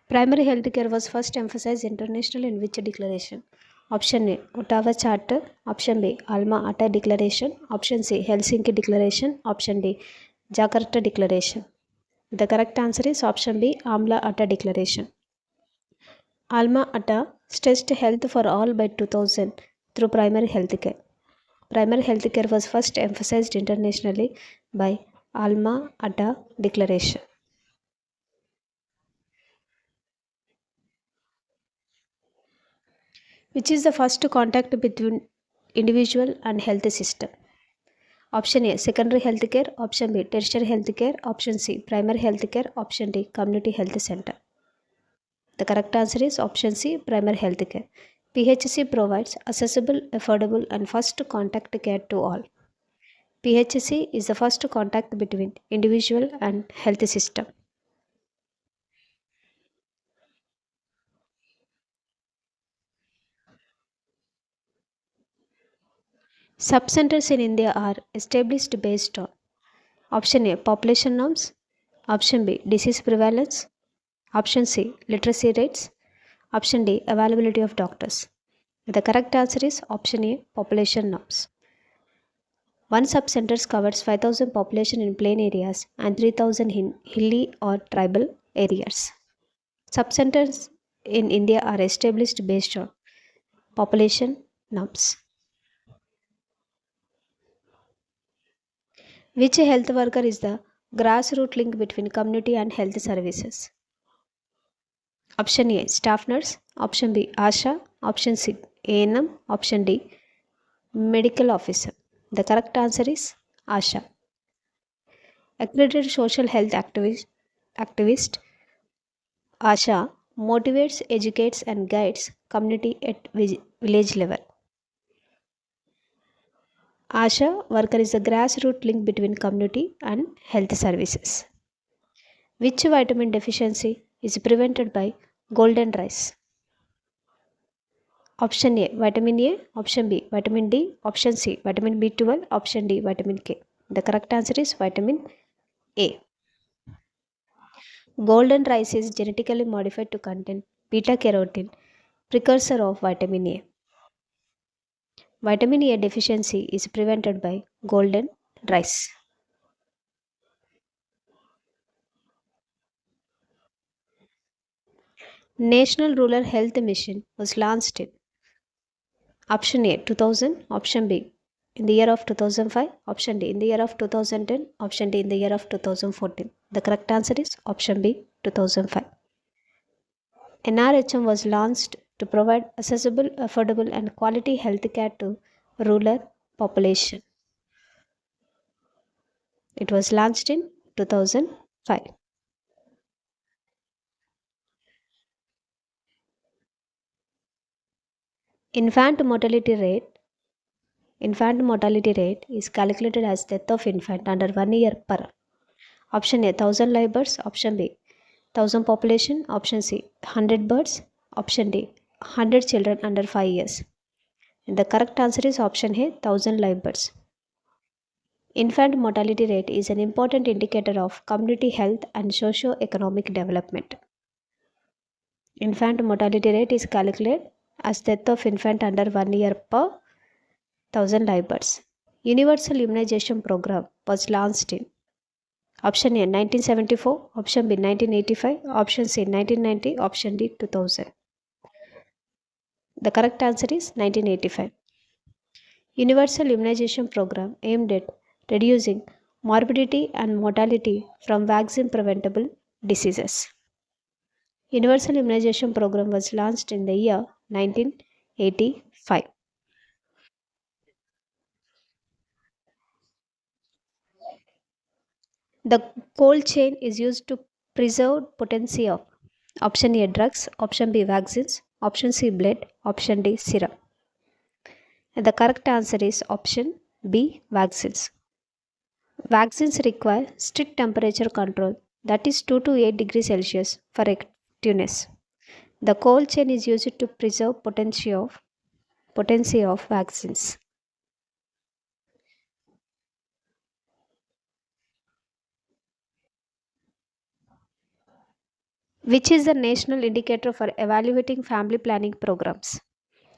Primary healthcare was first emphasized internationally in which declaration? Option A, Ottawa Charter. Option B, Alma Ata Declaration. Option C, Helsinki Declaration. Option D, Jakarta Declaration. The correct answer is option B, Amla Ata Declaration. Alma Ata stressed health for all by 2000 through primary healthcare. Primary healthcare was first emphasized internationally by Alma Ata Declaration. Which is the first contact between individual and health system? Option A, secondary healthcare. Option B, tertiary healthcare. Option C, primary healthcare. Option D, community health center. The correct answer is option C, primary healthcare. PHC provides accessible, affordable, and first contact care to all. PHC is the first contact between individual and health system. Subcenters in India are established based on option A, population norms. Option B, disease prevalence. Option C, literacy rates. Option D, availability of doctors. The correct answer is option A, population norms. One subcenter covers 5,000 population in plain areas and 3,000 in hilly or tribal areas. Subcenters in India are established based on population norms. Which health worker is the grassroots link between community and health services? Option A, staff nurse. Option B, ASHA. Option C, ANM. Option D, medical officer. The correct answer is ASHA. Accredited social health activist ASHA motivates, educates, and guides community at village level. ASHA worker is a grassroots link between community and health services. Which vitamin deficiency is prevented by golden rice? Option A, vitamin A. Option B, vitamin D. Option C, vitamin B12. Option D, vitamin K. The correct answer is vitamin A. Golden rice is genetically modified to contain beta carotene, precursor of vitamin A. Vitamin A deficiency is prevented by golden rice. National Rural Health Mission was launched in option A 2000, option B in the year of 2005, option D in the year of 2010, option D in the year of 2014. The correct answer is option B 2005. NRHM was launched to provide accessible, affordable, and quality health care to rural population. It was launched in 2005. Infant mortality rate Infant mortality rate is calculated as death of infant under 1 year per option A 1000 live births, option B 1000 population, option C 100 births, option D 100 children under 5 years. And the correct answer is option A 1000 live births. Infant mortality rate is an important indicator of community health and socio-economic development. Infant mortality rate is calculated as death of infant under 1 year per 1000 live births. Universal Immunization Program was launched in option A 1974, option B 1985, option C 1990, option D 2000. The correct answer is 1985. Universal Immunization Program aimed at reducing morbidity and mortality from vaccine preventable diseases. Universal Immunization Program was launched in the year 1985. The cold chain is used to preserve potency of option A drugs, option B vaccines, option C blood, option D serum. And the correct answer is option B vaccines. Vaccines require strict temperature control, that is 2 to 8 degrees Celsius for effectiveness. The cold chain is used to preserve potency of vaccines. Which is the national indicator for evaluating family planning programs?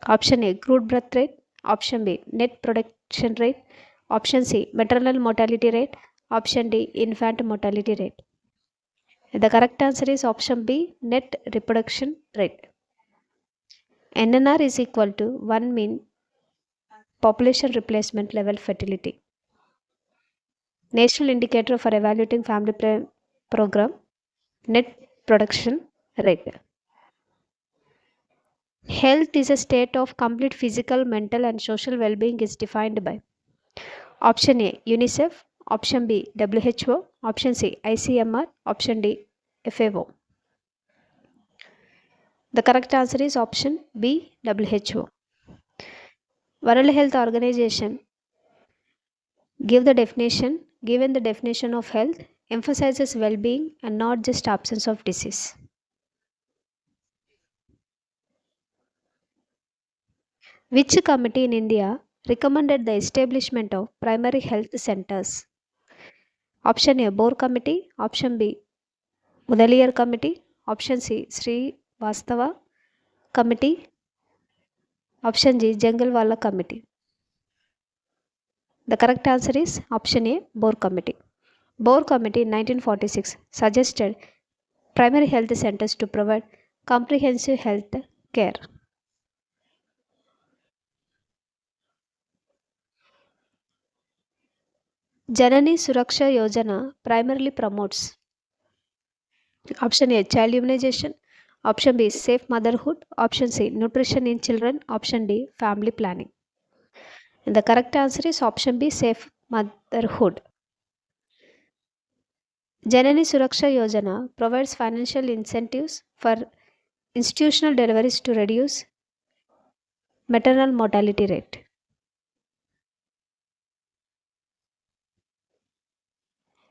Option A, crude birth rate. Option B, net production rate. Option C, maternal mortality rate. Option D, infant mortality rate. The correct answer is option B, net reproduction rate. NNR is equal to 1 mean population replacement level fertility. National indicator for evaluating family program, net production rate. Health is a state of complete physical, mental, and social well being is defined by option A, UNICEF, option B, WHO, option C, ICMR, option D, FAO. The correct answer is option B, WHO. World Health Organization given the definition of health emphasizes well being and not just absence of disease. Which committee in India recommended the establishment of primary health centers? Option A, Boer Committee. Option B, Mudaliar Committee. Option C, Sri Vastava Committee. Option G, Jangalwala Committee. The correct answer is option A, Boer Committee. Boer Committee in 1946 suggested primary health centers to provide comprehensive health care. Janani Suraksha Yojana primarily promotes option A, child immunization. Option B, safe motherhood. Option C, nutrition in children. Option D, family planning. And the correct answer is option B, safe motherhood. Janani Suraksha Yojana provides financial incentives for institutional deliveries to reduce maternal mortality rate.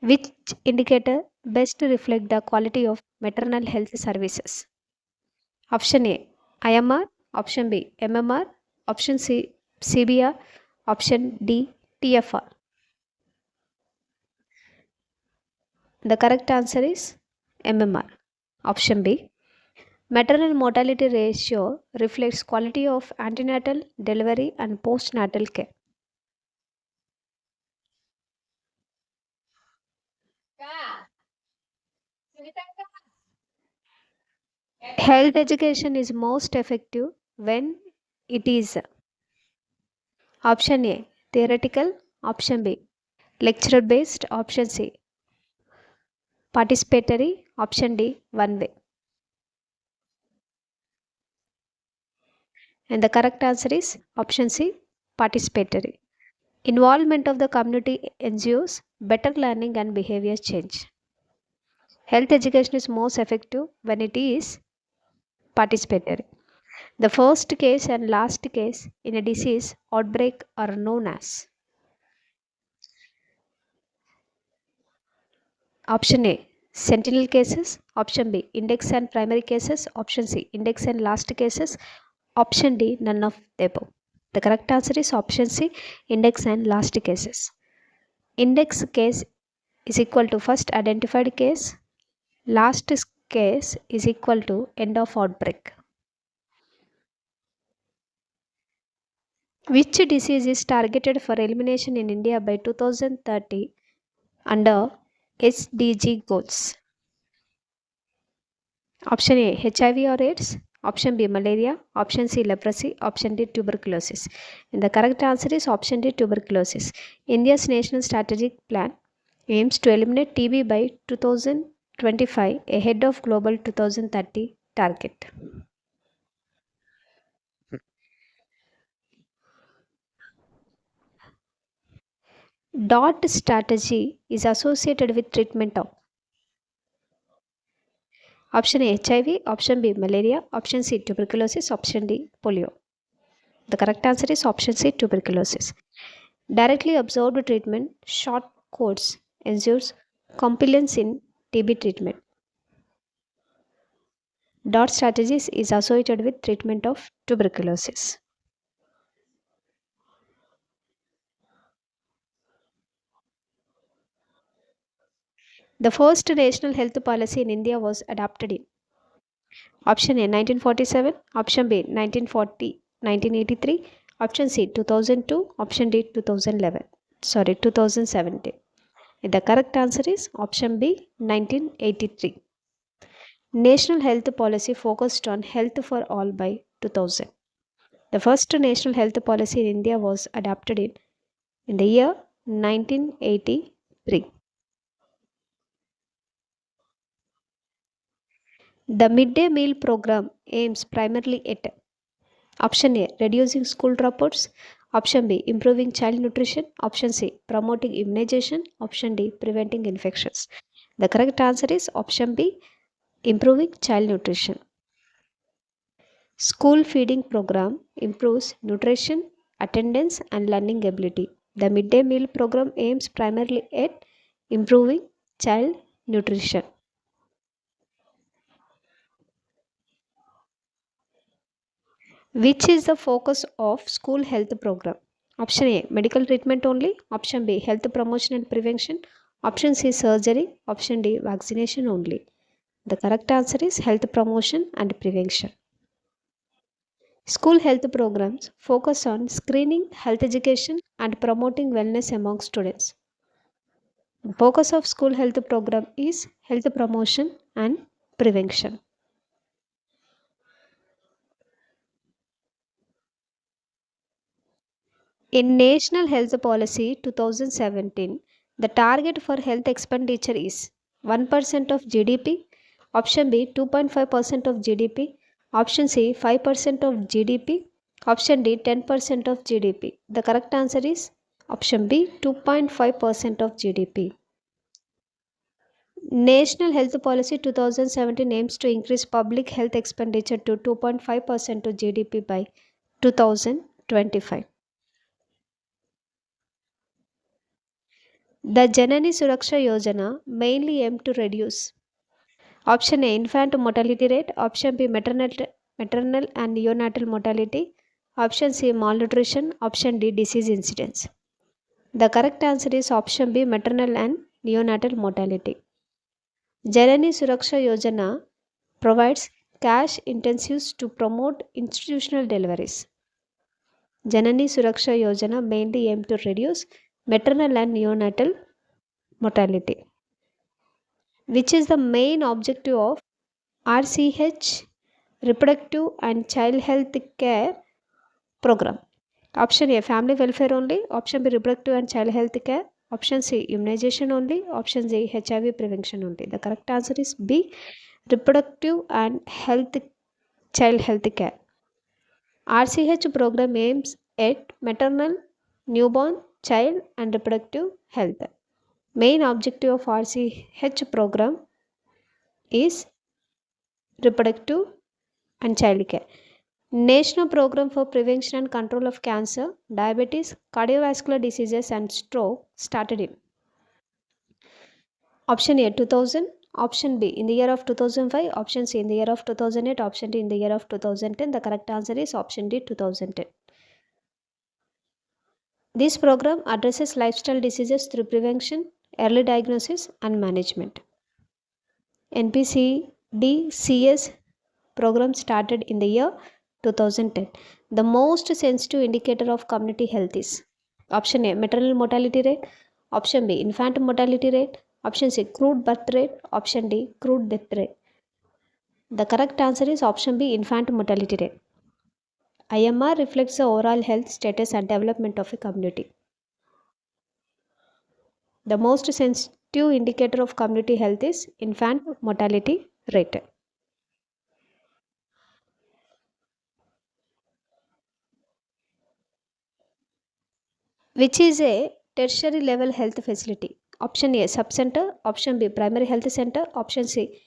Which indicator best reflect the quality of maternal health services? Option A, IMR. Option B, MMR. Option C, CBR. Option D, TFR. The correct answer is MMR. Option B. Maternal mortality ratio reflects quality of antenatal, delivery, and postnatal care. Health education is most effective when it is option A, theoretical. Option B, lecture based. Option C, participatory. Option D, one way. And the correct answer is option C, participatory. Involvement of the community ensures better learning and behavior change. Health education is most effective when it is participatory. The first case and last case in a disease outbreak are known as option A, sentinel cases. Option B, index and primary cases. Option C, index and last cases. Option D, none of the above. The correct answer is option C, index and last cases. Index case is equal to first identified case. Last case is equal to end of outbreak. Which disease is targeted for elimination in India by 2030 under SDG goals? Option A, HIV or AIDS. Option B, malaria. Option C, leprosy. Option D, tuberculosis. And the correct answer is option D, tuberculosis. India's national strategic plan aims to eliminate TB by 2025 ahead of global 2030 target. DOT strategy is associated with treatment of option A, HIV. Option B, malaria. Option C, tuberculosis. Option D, polio. The correct answer is option C, tuberculosis. Directly observed treatment, short course, ensures compliance in TB treatment. DOT strategies is associated with treatment of tuberculosis. The first national health policy in India was adopted in Option A 1947, option B 1983, option C 2002, option D 2017. The correct answer is option B 1983. National Health Policy focused on health for all by 2000. The first national health policy in India was adopted in the year 1983. The midday meal program aims primarily at option A reducing school dropouts, option B improving child nutrition, option C promoting immunization, option D preventing infections. The correct answer is option B improving child nutrition. School feeding program improves nutrition, attendance and learning ability. The midday meal program aims primarily at improving child nutrition. Which is the focus of school health program? Option A medical treatment only, option B health promotion and prevention, option C surgery, option D vaccination only. The correct answer is health promotion and prevention. School health programs focus on screening, health education and promoting wellness among students. The focus of school health program is health promotion and prevention. In National Health Policy 2017, the target for health expenditure is 1% of GDP, option B 2.5% of GDP, option C 5% of GDP, option D 10% of GDP. The correct answer is option B 2.5% of GDP. National Health Policy 2017 aims to increase public health expenditure to 2.5% of GDP by 2025. The Janani Suraksha Yojana mainly aimed to reduce option A infant mortality rate, option B maternal and neonatal mortality, option C malnutrition, option D disease incidence. The correct answer is option B maternal and neonatal mortality. Janani Suraksha Yojana provides cash intensives to promote institutional deliveries. Janani Suraksha Yojana mainly aimed to reduce maternal and neonatal mortality. Which is the main objective of RCH reproductive and child health care program? Option A family welfare only, option B reproductive and child health care, option C immunization only, option D HIV prevention only. The correct answer is B reproductive and child health care. RCH program aims at maternal, newborn, child and reproductive health. Main objective of RCH program is reproductive and child care. National Program for Prevention and Control of Cancer, Diabetes, Cardiovascular Diseases and Stroke started in option A 2000, option B in the year of 2005, option C in the year of 2008, option D in the year of 2010. The correct answer is option D 2010. This program addresses lifestyle diseases through prevention, early diagnosis and management. NPCDCS program started in the year 2010. The most sensitive indicator of community health is option A maternal mortality rate, option B infant mortality rate, option C crude birth rate, option D crude death rate. The correct answer is option B infant mortality rate. IMR reflects the overall health status and development of a community. The most sensitive indicator of community health is infant mortality rate. Which is a tertiary level health facility? Option A subcenter, option B primary health center, option C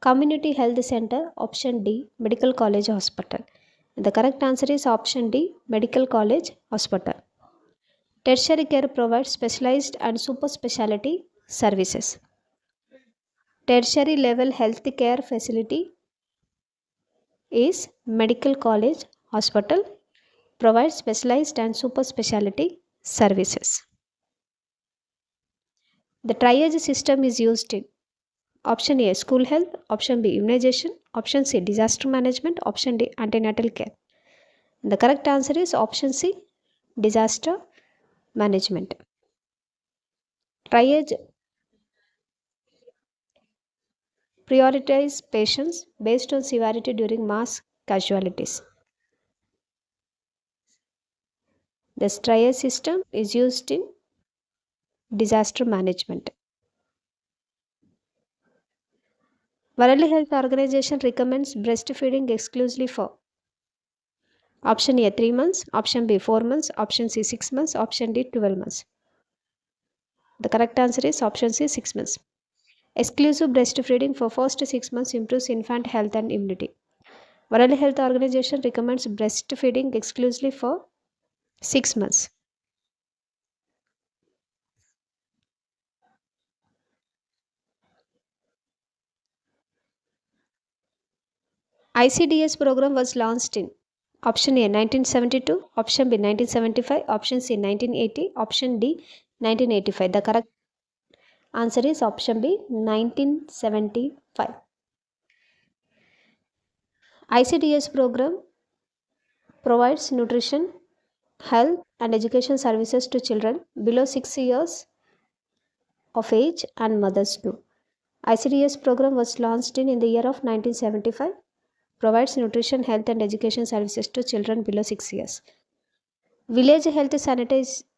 community health center, option D medical college hospital. The correct answer is option D medical college hospital. Tertiary care provides specialized and super specialty services. Tertiary level health care facility is medical college hospital, provides specialized and super specialty services. The triage system is used in option A school health, option B immunization, Option C, disaster management. Option D, antenatal care. The correct answer is option C, disaster management. Triage prioritize patients based on severity during mass casualties. The triage system is used in disaster management. World Health Organization recommends breastfeeding exclusively for option A 3 months, option B 4 months, option C 6 months, option D 12 months. The correct answer is option C 6 months. Exclusive breastfeeding for first 6 months improves infant health and immunity. World Health Organization recommends breastfeeding exclusively for 6 months. ICDS program was launched in option A 1972, option B 1975, option C 1980, option D 1985. The correct answer is option B 1975. ICDS program provides nutrition, health and education services to children below 6 years of age and mothers too. ICDS program was launched in the year of 1975, provides nutrition, health and education services to children below 6 years. Village Health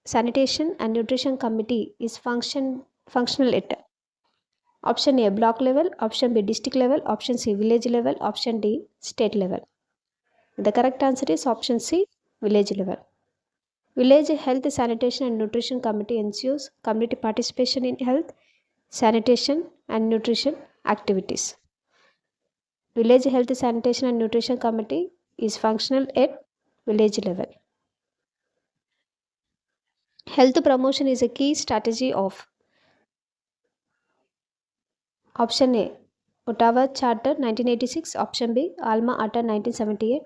Sanitation and Nutrition Committee is functional at option A block level, option B district level, option C village level, option D state level. The correct answer is option C village level. Village Health Sanitation and Nutrition Committee ensures community participation in health, sanitation and nutrition activities. Village Health Sanitation and Nutrition Committee is functional at village level. Health promotion is a key strategy of option A Ottawa Charter 1986, option B Alma Ata 1978,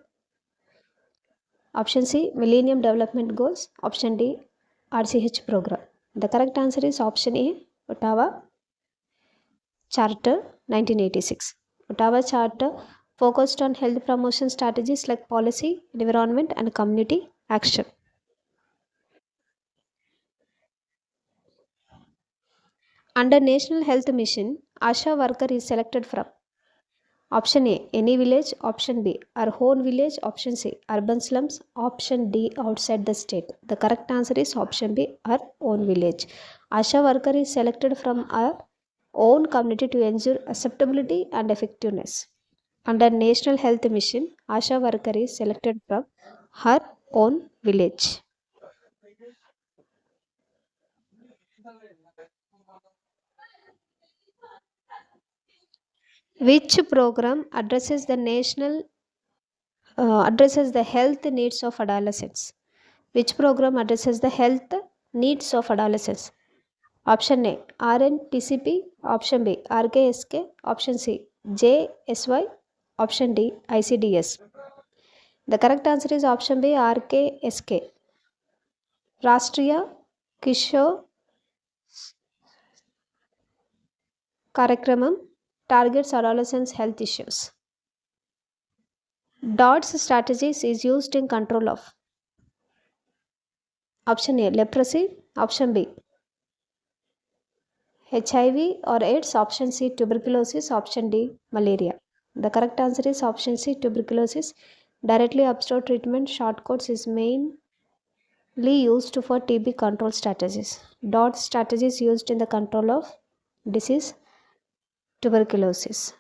option C Millennium Development Goals, option D RCH program. The correct answer is option A Ottawa Charter 1986. Ottawa Charter focused on health promotion strategies like policy, environment and community action. Under National Health Mission, ASHA worker is selected from option A any village, option B our own village, option C urban slums, option D outside the state. The correct answer is option B our own village. ASHA worker is selected from our own community to ensure acceptability and effectiveness. Under National Health Mission, ASHA worker is selected from her own village. Which program addresses the health needs of adolescents? Which program addresses the health needs of adolescents? Option A RNTCP, option B RKSK, option C JSY, option D ICDS. The correct answer is option B RKSK. Rashtriya Kishore Karakramam targets adolescents' health issues. DOTS strategies is used in control of option A leprosy, option B HIV or AIDS, option C tuberculosis, option D malaria. The correct answer is option C tuberculosis. Directly upstream treatment short course is mainly used for TB control strategies. DOTS strategies used in the control of disease tuberculosis.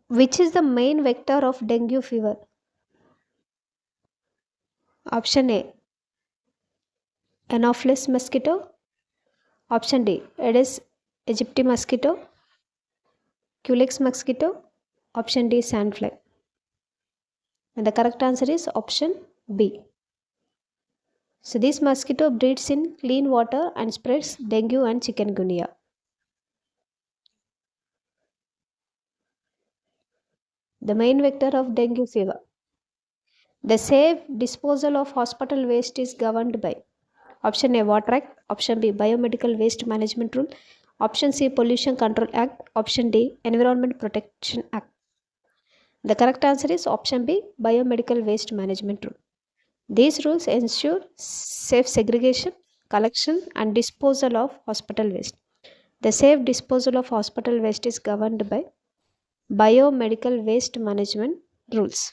Which is the main vector of dengue fever? Option A Anopheles mosquito, option D Aedes aegypti mosquito, Culex mosquito, option D sandfly. And the correct answer is option B. So this mosquito breeds in clean water and spreads dengue and chikungunya. The main vector of dengue fever. The safe disposal of hospital waste is governed by Option A, Water Act. Option B, Biomedical Waste Management Rule. Option C, Pollution Control Act. Option D, Environment Protection Act. The correct answer is option B, Biomedical Waste Management Rule. These rules ensure safe segregation, collection, and disposal of hospital waste. The safe disposal of hospital waste is governed by Biomedical Waste Management Rules.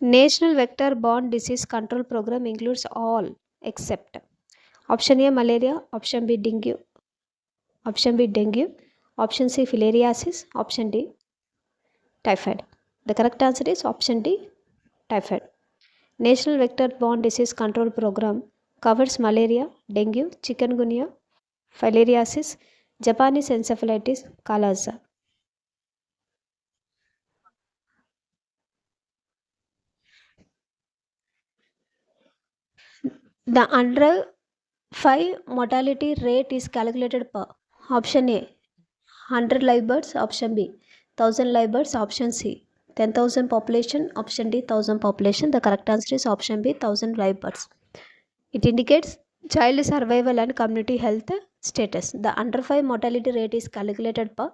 National Vector Borne Disease Control Program includes all except option A, malaria. Option B, dengue. Option B, dengue. Option C, filariasis. Option D, typhoid. The correct answer is option D, typhoid. National Vector Borne Disease Control Program covers malaria, dengue, chikungunya, filariasis, Japanese encephalitis, Kala-Azar. The under 5 mortality rate is calculated per option A, 100 live births. Option B, 1000 live births. Option C, 10,000 population. Option D, 1000 population. The correct answer is option B, 1000 live births. It indicates child survival and community health status. The under 5 mortality rate is calculated per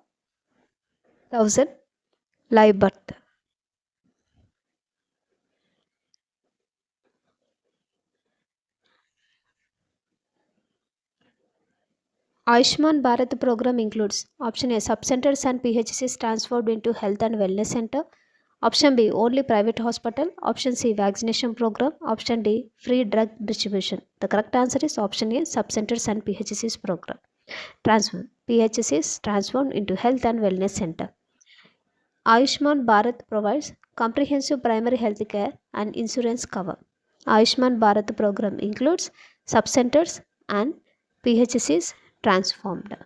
1000 live birth. Ayushman Bharat program includes option A, sub-centers and PHCs transformed into health and wellness center. Option B, only private hospital. Option C, vaccination program. Option D, free drug distribution. The correct answer is option A, sub-centers and PHCs program. PHCs transformed into health and wellness center. Ayushman Bharat provides comprehensive primary health care and insurance cover. Ayushman Bharat program includes sub-centers and PHCs transformed.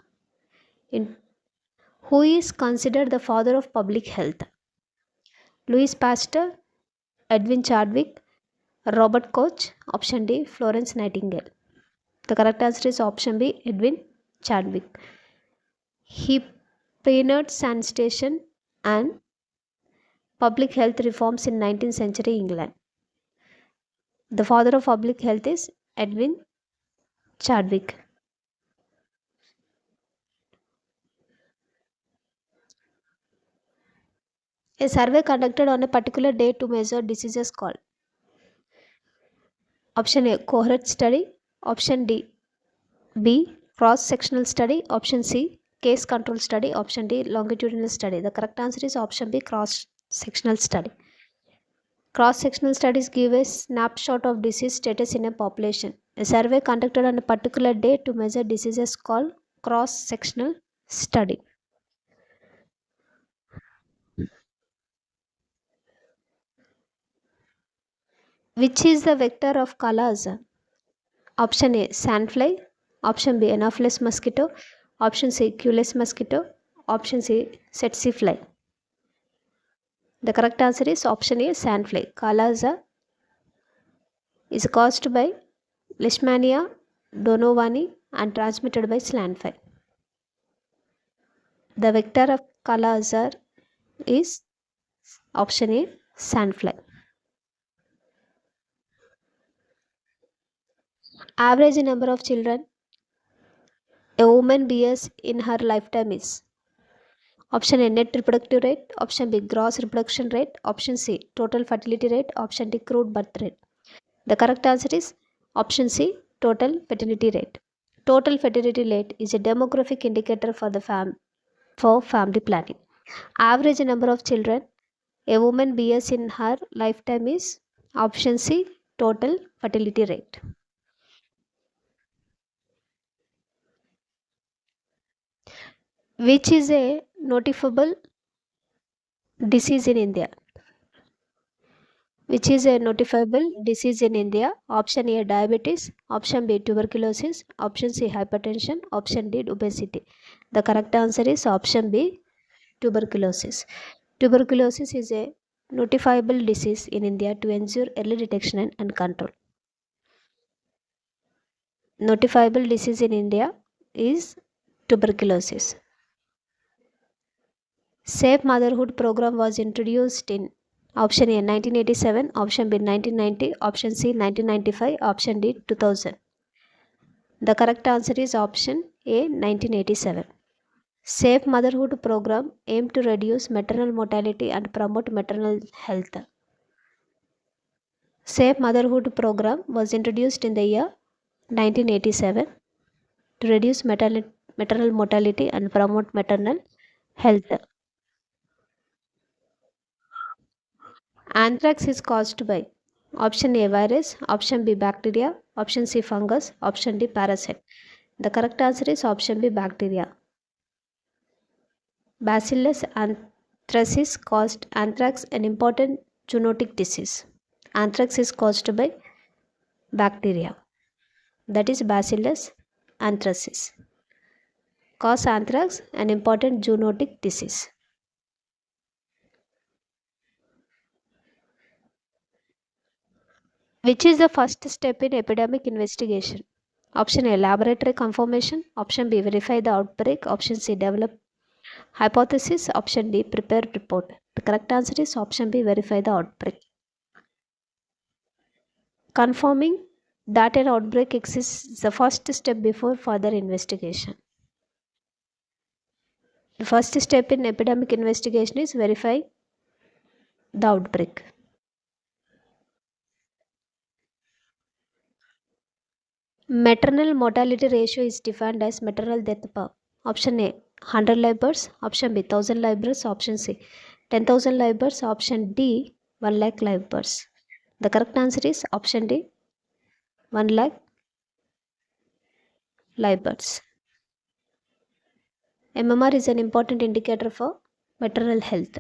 Who is considered the father of public health? Louis Pasteur, Edwin Chadwick, Robert Koch. Option D, Florence Nightingale. The correct answer is option B, Edwin Chadwick. He pioneered sanitation and public health reforms in 19th century England. The father of public health is Edwin Chadwick. A survey conducted on a particular day to measure diseases called option A, cohort study. Option B, cross-sectional study. Option C, case control study. Option D, longitudinal study. The correct answer is option B, cross-sectional study. Cross-sectional studies give a snapshot of disease status in a population. A survey conducted on a particular day to measure diseases called cross-sectional study. Which is the vector of Kala-Azar? Option A, sandfly. Option B, Anopheles mosquito. Option C, Culex mosquito. Option C, tsetse fly. The correct answer is option A, sandfly. Kala-Azar is caused by Leishmania donovani and transmitted by sandfly. The vector of Kala-Azar is option A, sandfly. Average number of children a woman bears in her lifetime is option A, net reproductive rate. Option B, gross reproduction rate. Option C, total fertility rate. Option D, crude birth rate. The correct answer is option C, total fertility rate. Total fertility rate is a demographic indicator for family planning. Average number of children a woman bears in her lifetime is option C, total fertility rate. Which is a notifiable disease in India? Which is a notifiable disease in India? Option A, diabetes. Option B, tuberculosis. Option C, hypertension. Option D, obesity. The correct answer is option B, tuberculosis. Tuberculosis is a notifiable disease in India to ensure early detection and control. Notifiable disease in India is tuberculosis. Safe Motherhood program was introduced in Option A 1987, option B 1990, option C 1995, option D 2000. The correct answer is option A 1987. Safe Motherhood program aimed to reduce maternal mortality and promote maternal health. Safe Motherhood program was introduced in the year 1987 to reduce maternal mortality and promote maternal health. Anthrax is caused by option A virus, option B bacteria, option C fungus, option D parasite. The correct answer is option B bacteria. Bacillus anthracis caused anthrax, an important zoonotic disease. Anthrax is caused by bacteria, that is Bacillus anthracis. Cause anthrax, an important zoonotic disease. Which is the first step in epidemic investigation? Option A laboratory confirmation, option B verify the outbreak, option C develop hypothesis, option D prepare report. The correct answer is option B verify the outbreak. Confirming that an outbreak exists is the first step before further investigation. The first step in epidemic investigation is verify the outbreak. Maternal mortality ratio is defined as maternal death per option A 100 live births, option B 1000 live births, option C 10,000 live births, option D 1 lakh live births. The correct answer is option D 1 lakh live births. MMR is an important indicator for maternal health.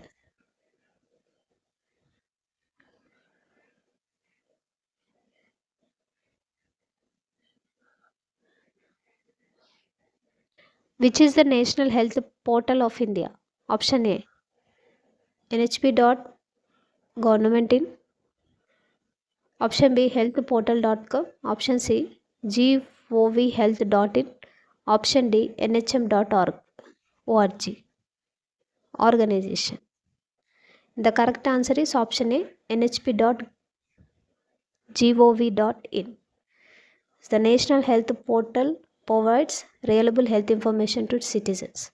Which is the National Health Portal of India? Option A nhp.government.in, option B healthportal.com, option C govhealth.in, option D nhm.org organization. The correct answer is option A nhp.gov.in. The National Health Portal provides reliable health information to citizens.